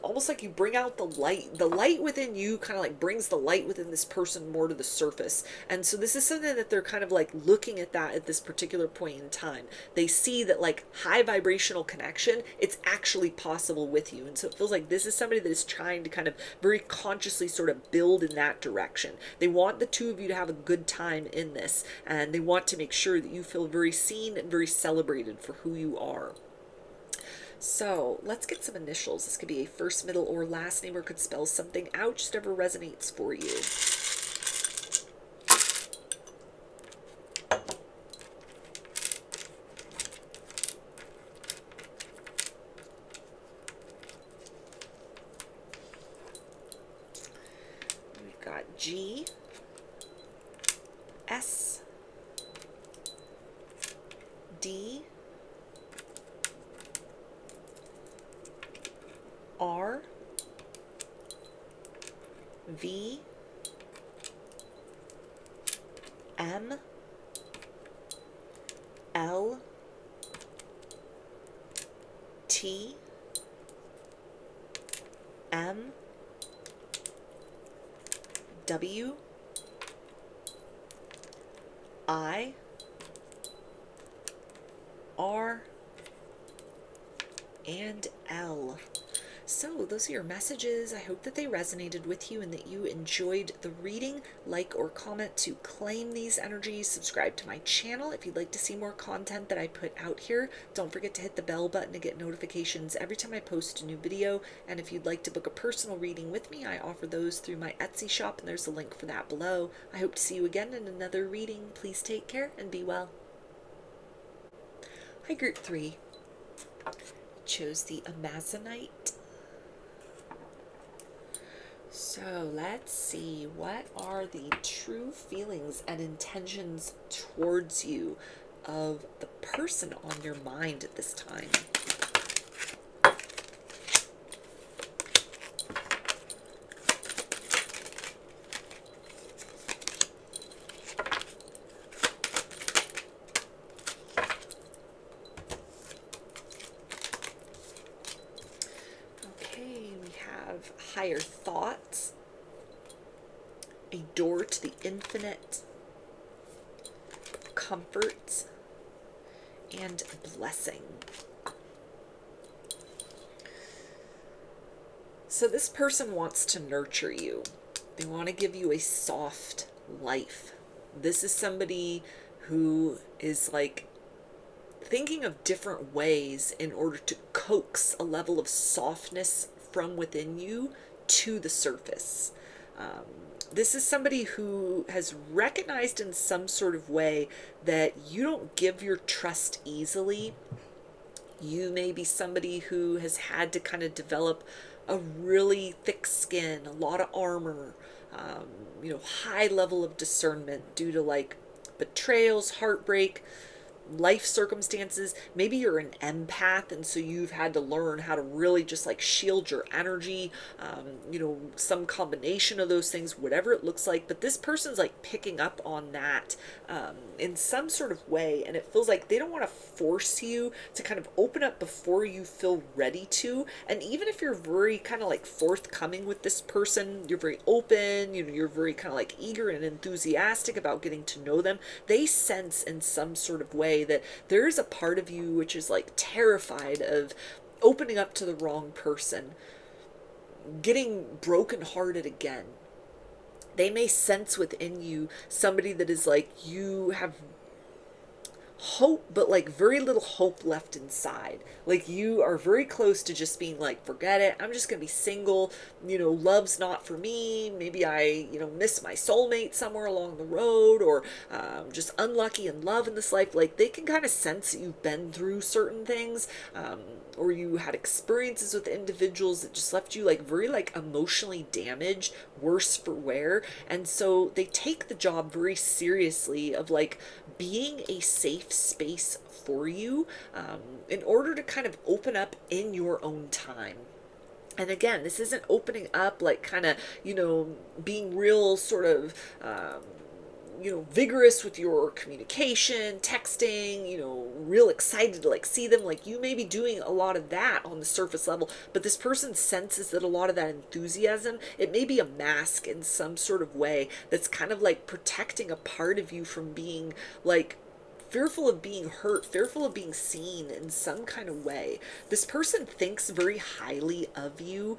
Almost like you bring out the light within you kind of like brings the light within this person more to the surface. And so this is something that they're kind of like looking at that at this particular point in time. They see that like high vibrational connection, it's actually possible with you. And so it feels like this is somebody that is trying to kind of very consciously sort of build in that direction. They want the two of you to have a good time in this, and they want to make sure that you feel very seen and very celebrated for who you are. So let's get some initials. This could be a first, middle, or last name, or could spell something out, just whatever resonates for you. We've got G, S, D, R, V, M, L, T, M, W, I, R, and L. So those are your messages. I hope that they resonated with you and that you enjoyed the reading. Like or comment to claim these energies. Subscribe to my channel if you'd like to see more content that I put out here. Don't forget to hit the bell button to get notifications every time I post a new video. And if you'd like to book a personal reading with me, I offer those through my Etsy shop, and there's a link for that below. I hope to see you again in another reading. Please take care and be well. Hi, Group 3. Chose the Amazonite. So let's see, what are the true feelings and intentions towards you of the person on your mind at this time? Higher thoughts, a door to the infinite, comfort, and blessing. So this person wants to nurture you. They want to give you a soft life. This is somebody who is like thinking of different ways in order to coax a level of softness from within you to the surface. This is somebody who has recognized in some sort of way that you don't give your trust easily. You may be somebody who has had to kind of develop a really thick skin, a lot of armor, high level of discernment due to like betrayals, heartbreak, life circumstances. Maybe you're an empath, and so you've had to learn how to really just like shield your energy, some combination of those things, whatever it looks like. But this person's like picking up on that in some sort of way, and it feels like they don't want to force you to kind of open up before you feel ready to. And even if you're very kind of like forthcoming with this person, you're very open, you're very kind of like eager and enthusiastic about getting to know them, they sense in some sort of way that there's a part of you which is like terrified of opening up to the wrong person, getting brokenhearted again. They may sense within you somebody that is like, you have hope, but like very little hope left inside. Like you are very close to just being like, forget it, I'm just gonna be single, love's not for me. Maybe I miss my soulmate somewhere along the road, or just unlucky in love in this life. Like they can kind of sense that you've been through certain things, or you had experiences with individuals that just left you like very like emotionally damaged, worse for wear. And so they take the job very seriously of like being a safe space for you, in order to kind of open up in your own time. And again, this isn't opening up like kind of, being real sort of, vigorous with your communication, texting, real excited to like see them. Like you may be doing a lot of that on the surface level, but this person senses that a lot of that enthusiasm, it may be a mask in some sort of way that's kind of like protecting a part of you from being like fearful of being hurt, fearful of being seen in some kind of way. This person thinks very highly of you.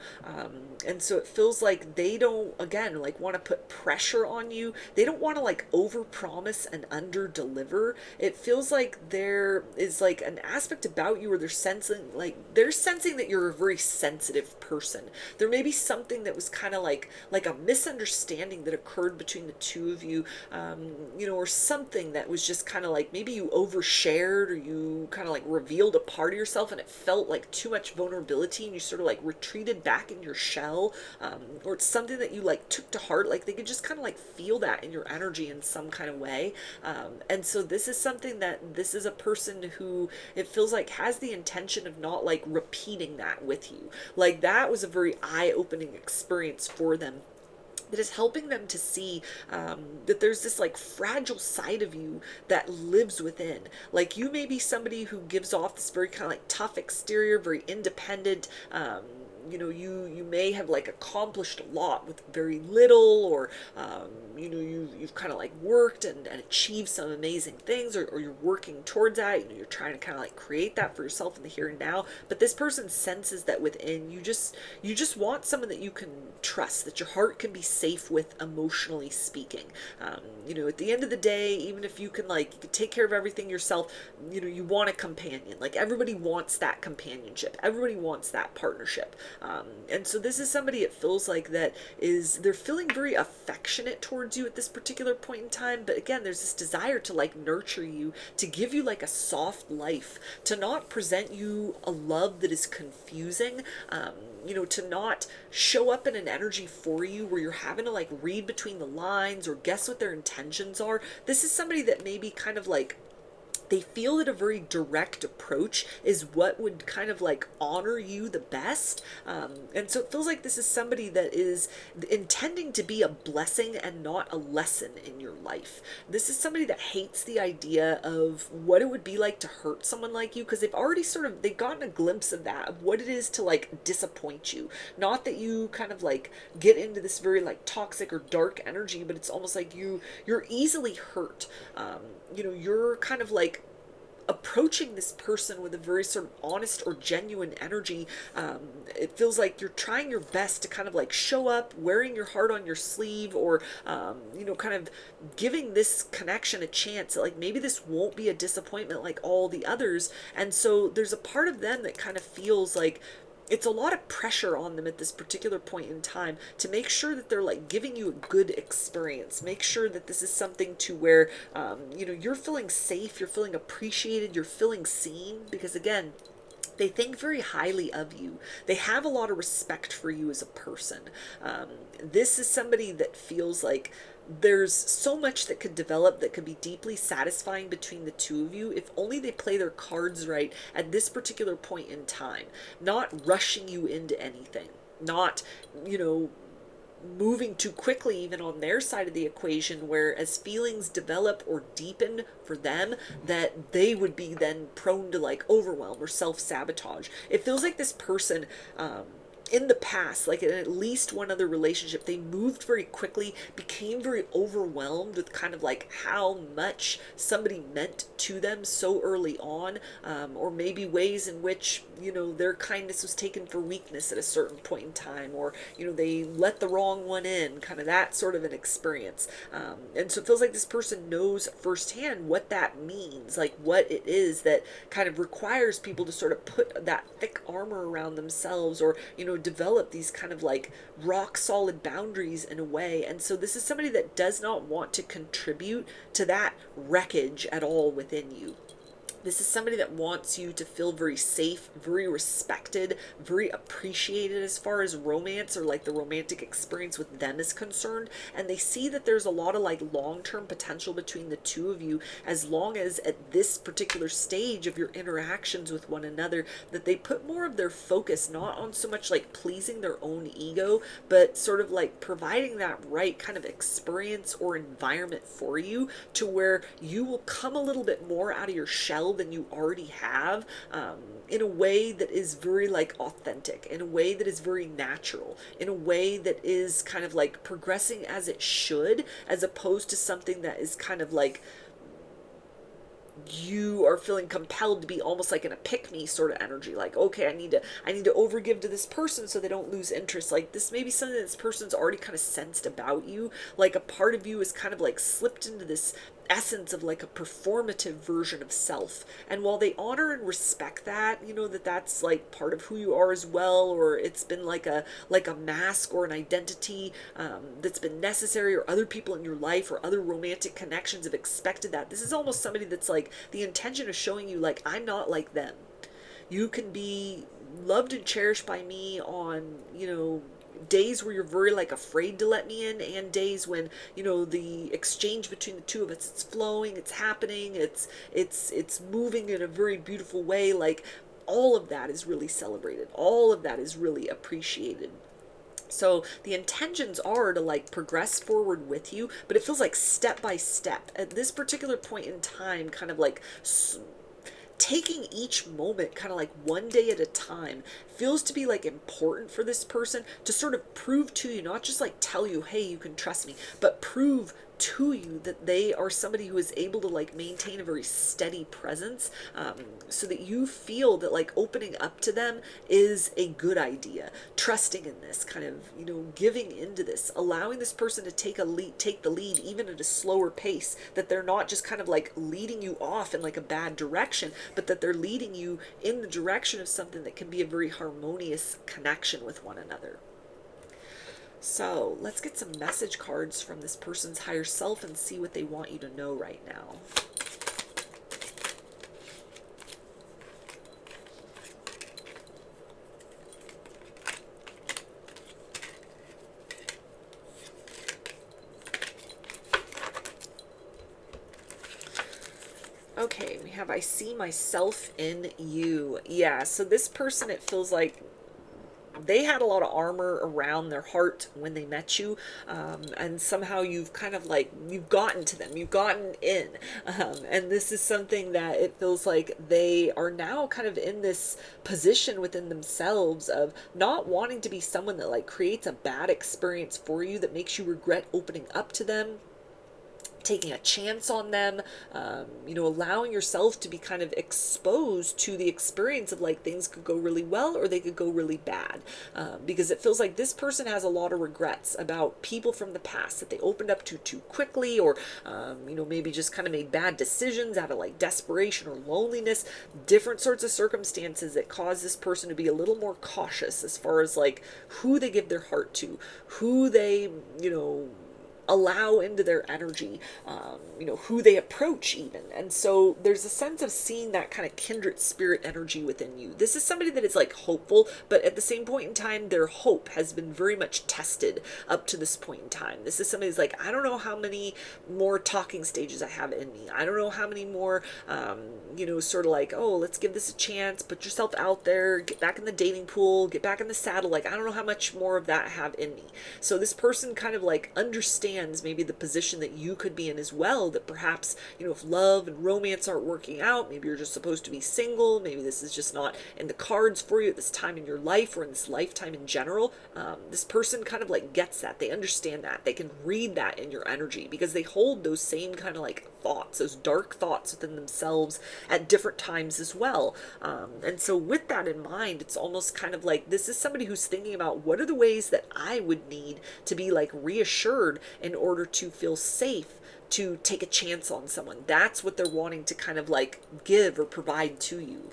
And so it feels like they don't, again, like want to put pressure on you. They don't want to like overpromise and underdeliver. It feels like there is like an aspect about you where they're sensing that you're a very sensitive person. There may be something that was kind of like a misunderstanding that occurred between the two of you, or something that was just kind of like maybe you overshared, or you kind of like revealed a part of yourself and it felt like too much vulnerability and you sort of like retreated back in your shell, or it's something that you like took to heart. Like they could just kind of like feel that in your energy in some kind of way. And so this is something that this is a person who it feels like has the intention of not like repeating that with you. Like that was a very eye-opening experience for them, that is helping them to see that there's this like fragile side of you that lives within. Like you may be somebody who gives off this very kind of like tough exterior, very independent. You may have like accomplished a lot with very little, or you've kind of like worked and achieved some amazing things, or you're working towards that. You're trying to kind of like create that for yourself in the here and now. But this person senses that within you just want someone that you can trust, that your heart can be safe with, emotionally speaking. At the end of the day, even if you can take care of everything yourself, you want a companion. Like everybody wants that companionship, everybody wants that partnership. And so this is somebody, it feels like, that they're feeling very affectionate towards you at this particular point in time. But again, there's this desire to like nurture you, to give you like a soft life, to not present you a love that is confusing, to not show up in an energy for you where you're having to like read between the lines or guess what their intentions are. This is somebody that maybe kind of like they feel that a very direct approach is what would kind of like honor you the best. And so it feels like this is somebody that is intending to be a blessing and not a lesson in your life. This is somebody that hates the idea of what it would be like to hurt someone like you, because they've gotten a glimpse of that, of what it is to like disappoint you. Not that you kind of like get into this very like toxic or dark energy, but it's almost like you're easily hurt. You're kind of like approaching this person with a very sort of honest or genuine energy. It feels like you're trying your best to kind of like show up wearing your heart on your sleeve, or kind of giving this connection a chance. Like maybe this won't be a disappointment like all the others. And so there's a part of them that kind of feels like it's a lot of pressure on them at this particular point in time to make sure that they're like giving you a good experience. Make sure that this is something to where you're feeling safe, you're feeling appreciated, you're feeling seen. Because again, They think very highly of you. They have a lot of respect for you as a person. This is somebody that feels like there's so much that could develop that could be deeply satisfying between the two of you if only they play their cards right at this particular point in time, not rushing you into anything, not, you know, moving too quickly even on their side of the equation, where as feelings develop or deepen for them, that they would be then prone to like overwhelm or self-sabotage. It feels like this person, in the past, like in at least one other relationship, they moved very quickly, became very overwhelmed with kind of like how much somebody meant to them so early on, or maybe ways in which, you know, their kindness was taken for weakness at a certain point in time, or, you know, they let the wrong one in, kind of that sort of an experience. And so it feels like this person knows firsthand what that means, like what it is that kind of requires people to sort of put that thick armor around themselves, or, you know, develop these kind of like rock solid boundaries in a way. And so this is somebody that does not want to contribute to that wreckage at all within you. This is somebody that wants you to feel very safe, very respected, very appreciated as far as romance or like the romantic experience with them is concerned. And they see that there's a lot of like long-term potential between the two of you, as long as at this particular stage of your interactions with one another, that they put more of their focus not on so much like pleasing their own ego, but sort of like providing that right kind of experience or environment for you, to where you will come a little bit more out of your shell than you already have, in a way that is very like authentic, in a way that is very natural, in a way that is kind of like progressing as it should, as opposed to something that is kind of like you are feeling compelled to be almost like in a pick me sort of energy, like, okay, I need to overgive to this person so they don't lose interest. Like this may be something that this person's already kind of sensed about you, like a part of you is kind of like slipped into this essence of like a performative version of self. And while they honor and respect that, you know, that that's like part of who you are as well, or it's been like a mask or an identity, that's been necessary, or other people in your life or other romantic connections have expected that. This is almost somebody that's like the intention of showing you like, I'm not like them. You can be loved and cherished by me on, you know, days where you're very like afraid to let me in, and days when, you know, the exchange between the two of us, it's flowing, it's happening, it's moving in a very beautiful way. Like all of that is really celebrated, all of that is really appreciated. So the intentions are to like progress forward with you, but it feels like step by step at this particular point in time, kind of like taking each moment kind of like one day at a time feels to be like important for this person to sort of prove to you, not just like tell you, hey, you can trust me, but prove to you that they are somebody who is able to like maintain a very steady presence, so that you feel that like opening up to them is a good idea, trusting in this kind of, you know, giving into this, allowing this person to take the lead even at a slower pace, that they're not just kind of like leading you off in like a bad direction, but that they're leading you in the direction of something that can be a very harmonious connection with one another. So let's get some message cards from this person's higher self and see what they want you to know right now. Okay, we have I see myself in you. Yeah, so this person, it feels like they had a lot of armor around their heart when they met you, and somehow you've kind of like, you've gotten to them, you've gotten in, and this is something that it feels like they are now kind of in this position within themselves of not wanting to be someone that like creates a bad experience for you that makes you regret opening up to them, taking a chance on them, you know, allowing yourself to be kind of exposed to the experience of like things could go really well or they could go really bad, because it feels like this person has a lot of regrets about people from the past that they opened up to too quickly, or you know, maybe just kind of made bad decisions out of like desperation or loneliness, different sorts of circumstances that cause this person to be a little more cautious as far as like who they give their heart to, who they, you know, allow into their energy, who they approach even. And so there's a sense of seeing that kind of kindred spirit energy within you. This is somebody that is like hopeful, but at the same point in time, their hope has been very much tested up to this point in time. This is somebody who's like, I don't know how many more talking stages I have in me. I don't know how many more, sort of like, oh, let's give this a chance, put yourself out there, get back in the dating pool, get back in the saddle. Like, I don't know how much more of that I have in me. So this person kind of like understands maybe the position that you could be in as well, that perhaps, if love and romance aren't working out, maybe you're just supposed to be single, maybe this is just not in the cards for you at this time in your life or in this lifetime in general. This person kind of like gets that. They understand that. They can read that in your energy because they hold those same kind of like thoughts, those dark thoughts within themselves at different times as well. And so with that in mind, it's almost kind of like this is somebody who's thinking about what are the ways that I would need to be like reassured in order to feel safe to take a chance on someone. That's what they're wanting to kind of like give or provide to you.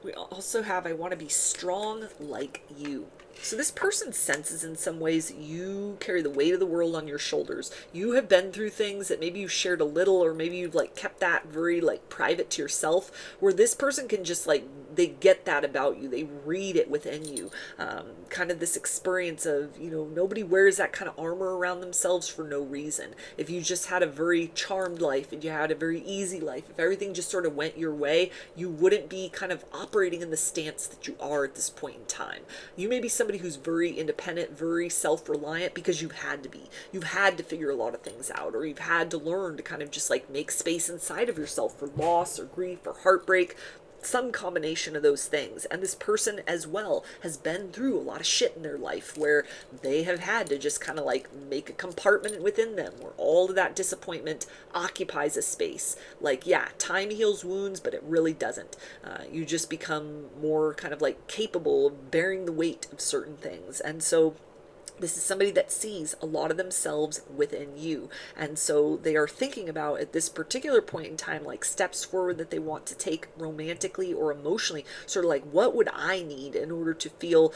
We also have, I want to be strong like you. So this person senses in some ways you carry the weight of the world on your shoulders. You have been through things that maybe you've shared a little, or maybe you've like kept that very like private to yourself, where this person can just like, they get that about you. They read it within you. Kind of this experience of, nobody wears that kind of armor around themselves for no reason. If you just had a very charmed life and you had a very easy life, if everything just sort of went your way, you wouldn't be kind of operating in the stance that you are at this point in time. You may be somebody who's very independent, very self-reliant because you've had to be. You've had to figure a lot of things out, or you've had to learn to kind of just like make space inside of yourself for loss or grief or heartbreak, some combination of those things. And this person as well has been through a lot of shit in their life where they have had to just kind of like make a compartment within them where all of that disappointment occupies a space. Like, yeah, time heals wounds, but it really doesn't. You just become more kind of like capable of bearing the weight of certain things. And so this is somebody that sees a lot of themselves within you. And so they are thinking about at this particular point in time, like steps forward that they want to take romantically or emotionally, sort of like, what would I need in order to feel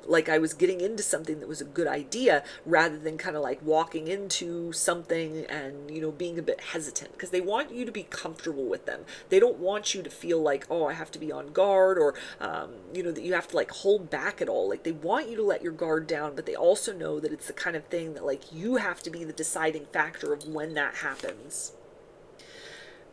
like I was getting into something that was a good idea, rather than kind of like walking into something and, being a bit hesitant, because they want you to be comfortable with them. They don't want you to feel like, oh, I have to be on guard, or, that you have to like hold back at all. Like, they want you to let your guard down, but they also know that it's the kind of thing that like you have to be the deciding factor of when that happens.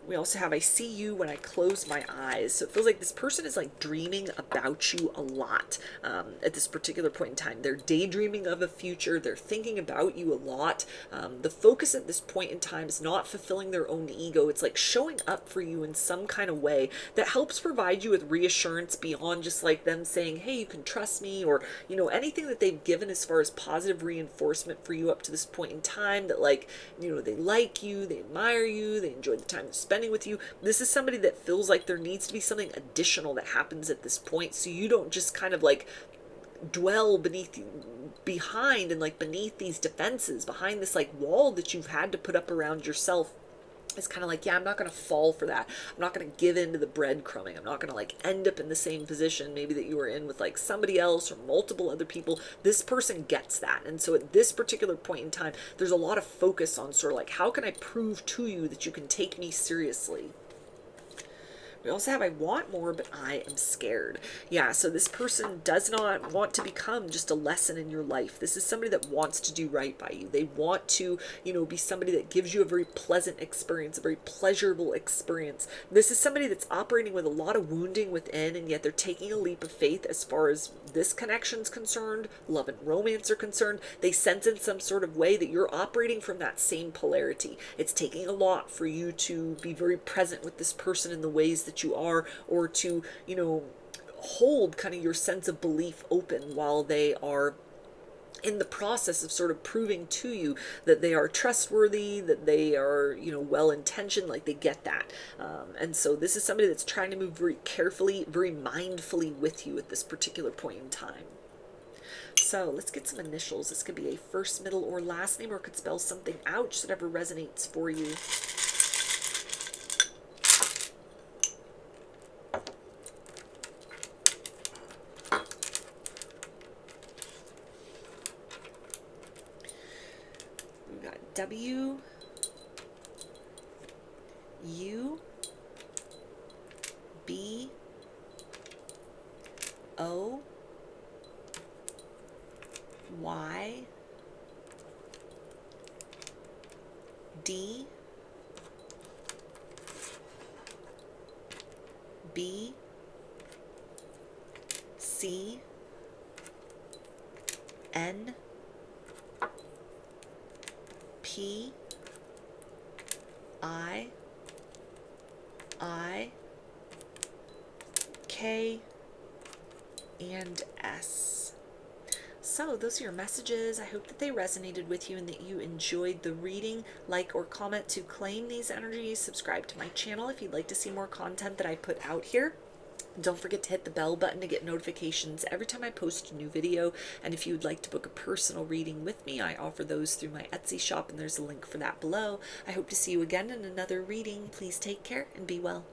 We also have, I see you when I close my eyes. So it feels like this person is like dreaming about you a lot at this particular point in time. They're daydreaming of a future. They're thinking about you a lot. The focus at this point in time is not fulfilling their own ego. It's like showing up for you in some kind of way that helps provide you with reassurance beyond just like them saying, hey, you can trust me, or, anything that they've given as far as positive reinforcement for you up to this point in time, that like, they like you, they admire you, they enjoy the time they're spending with you. This is somebody that feels like there needs to be something additional that happens at this point, so you don't just kind of like dwell behind and like beneath these defenses, behind this like wall that you've had to put up around yourself. It's kind of like, yeah, I'm not going to fall for that. I'm not going to give in to the breadcrumbing. I'm not going to like end up in the same position maybe that you were in with like somebody else or multiple other people. This person gets that. And so at this particular point in time, there's a lot of focus on sort of like, how can I prove to you that you can take me seriously? We also have, I want more, but I am scared. Yeah, so this person does not want to become just a lesson in your life. This is somebody that wants to do right by you. They want to, be somebody that gives you a very pleasant experience, a very pleasurable experience. This is somebody that's operating with a lot of wounding within, and yet they're taking a leap of faith as far as this connection's concerned, love and romance are concerned. They sense in some sort of way that you're operating from that same polarity. It's taking a lot for you to be very present with this person in the ways that you are, or to, hold kind of your sense of belief open while they are in the process of sort of proving to you that they are trustworthy, that they are, well-intentioned, like they get that. And so this is somebody that's trying to move very carefully, very mindfully with you at this particular point in time. So let's get some initials. This could be a first, middle, or last name, or it could spell something out, just whatever resonates for you. we got W, U, B, O, Y, D, B, C, N, P, I, K, and S. So those are your messages. I hope that they resonated with you and that you enjoyed the reading. Like or comment to claim these energies. Subscribe to my channel if you'd like to see more content that I put out here. Don't forget to hit the bell button to get notifications every time I post a new video. And if you would like to book a personal reading with me, I offer those through my Etsy shop, and there's a link for that below. I hope to see you again in another reading. Please take care and be well.